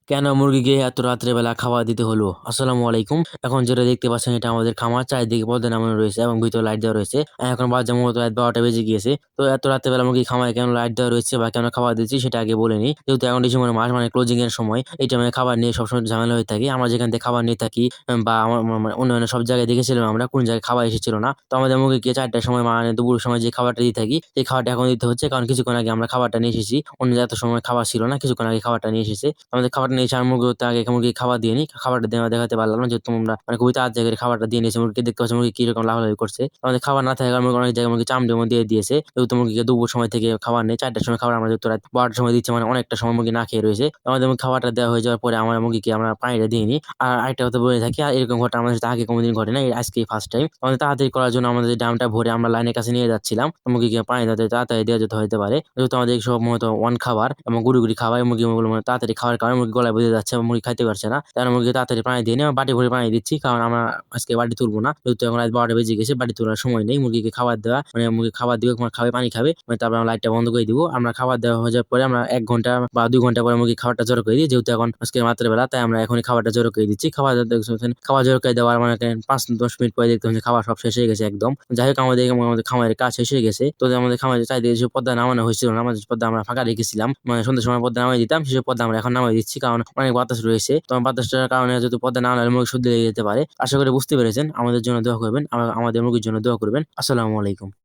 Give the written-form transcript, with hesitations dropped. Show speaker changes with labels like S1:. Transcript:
S1: কেন মুরগিকে এত রাত্রে বেলা খাবার দিতে হলো? আসসালামু আলাইকুম। এখন যেটা দেখতে পাচ্ছেন এটা আমাদের খামার। চারিদিকে পর্দা নামানো রয়েছে এবং ভিতরে লাইট দেওয়া রয়েছে। এখন বাজে মূলত রাত ১২টা বেজে গিয়েছে। তো এত রাত্রে বেলা মুরগির খামারে কেন লাইট দেওয়া রয়েছে বা কেন খাবার দিচ্ছি সেটা আগে বলে নিই। যেহেতু এখন ডিসেম্বর মাস মানে ক্লোজিং এর সময়, এই টাইমে খাবার নিয়ে সবসময় ঝামেলা হয়ে থাকে। আমরা যেখান থেকে খাবার নিয়ে থাকি বা মানে অন্যান্য সব জায়গায় দেখেছিলাম আমরা কোন জায়গায় খাবার এসেছিল না। তো আমাদের মুরগিকে ৪টার সময় মানে দুপুরের সময় যে খাবারটা দিয়ে থাকি, সেই খাবারটা এখন দিতে হচ্ছে। কারণ কিছুক্ষণ আগে আমরা খাবারটা নিয়ে এসেছি। অন্য এত সময় খাবার ছিল না। কিছুক্ষণ আগে খাবারটা নিয়ে এসেছে। আমাদের খাবারটা নিয়ে এসে আর মুরগিতে আগে মুরগিকে খাবার দিয়ে নিই। খাবারটা দেখাতে পারলাম না যেহেতু আমরা মানে খুবই তাড়াতাড়ি করে খাবারটা দিয়ে নিয়েছি। মুরগিকে দেখতে পাচ্ছি মুরগি কিরকম লাফালাফি করছে। আমাদের খাবার না থাকার কারণে মুরগি অনেক জায়গায় মুরগি চামড়ির মধ্যে দিয়ে দিয়েছে। যেহেতু মুরগিকে দুপুর সময় থেকে খাবার নেই। ৪টার সময় খাবার আমরা যেহেতু রাত ১২টার সময় দিচ্ছি মানে অনেকটা সময় মুরগি না খেয়ে রয়েছে। আমাদের খাবারটা দেওয়া হয়ে যাওয়ার পরে আমরা মুরগিকে আমরা পানিটা দিয়ে নিই। আর আরেকটা কথা বলে থাকি এরকম ঘটনা আমাদের সাথে আগে কোনদিন ঘটে নাই। আজকেই ফার্স্ট টাইম। আমাদের তাড়াতাড়ি করার জন্য আমাদের ড্রামটা ভরে আমরা লাইনের কাছে নিয়ে যাচ্ছিলাম। মুরগিকে পানি যাতে তাড়াতাড়ি দেওয়া যেতে হতে পারে। যেহেতু আমাদের সম্ভবত খাবার এবং গুঁড়ি খাবার মুরগিগুলো মানে তাড়াতাড়ি খাওয়ার কারণে মুরগি গলায় বেঁধে যাচ্ছে এবং মুরগি খাইতে পারছে না। তাই আমরা মুরগিকে তাড়াতাড়ি পানি দিয়ে নিই। বাটি ভরে পানি দিচ্ছি। কারণ আমরা আজকে বাটি তুলবো না। যেহেতু এখন রাত ১২টা বেজে গেছে। বাটি তোলার সময় নেই। মুরগিকে খাবার দেওয়া মানে মুরগি খাবার দিবে, খাবে, পানি খাবে। মানে তারপর আমরা লাইটটা বন্ধ করে দিব। আমরা খাবার দেওয়া হয়ে যাওয়ার পরে আমরা ১ ঘন্টা বা ২ ঘন্টা পরে মুরগি খাবারটা জড়ো করে দিই। যেহেতু এখন আজকে রাতের বেলা তাই আমরা এখনই খাবারটা জড়ো করে দিচ্ছি। খাবার জড়ো করে দেওয়ার মানে ৫-১০ মিনিট পরে দেখতে পাচ্ছি খাবার সব শেষ হয়ে গেছে একদম। যাই হোক আমাদের খামারের কাজ শেষ হয়ে গেছে। তো আমাদের খামারের চারিদিকে যেসব পর্দা নামানো হয়েছিল না, আমাদের পর্দা আমরা ফাঁকা রেখেছিলাম। মানে সন্ধ্যার সময় পর্দা নামিয়ে দিতাম। সেসব পর্দা আমরা এখন নামিয়ে দিচ্ছি। কারণ অনেক বাতাস রয়েছে। তো বাতাসটার কারণে যেহেতু পর্দা না নামালে মুরগি সর্দি লেগে যেতে পারে। আশা করি বুঝতে পেরেছেন। আমাদের জন্য দোয়া করবেন। আমাদের মুরগির জন্য দোয়া করবেন। আসসালামু আলাইকুম।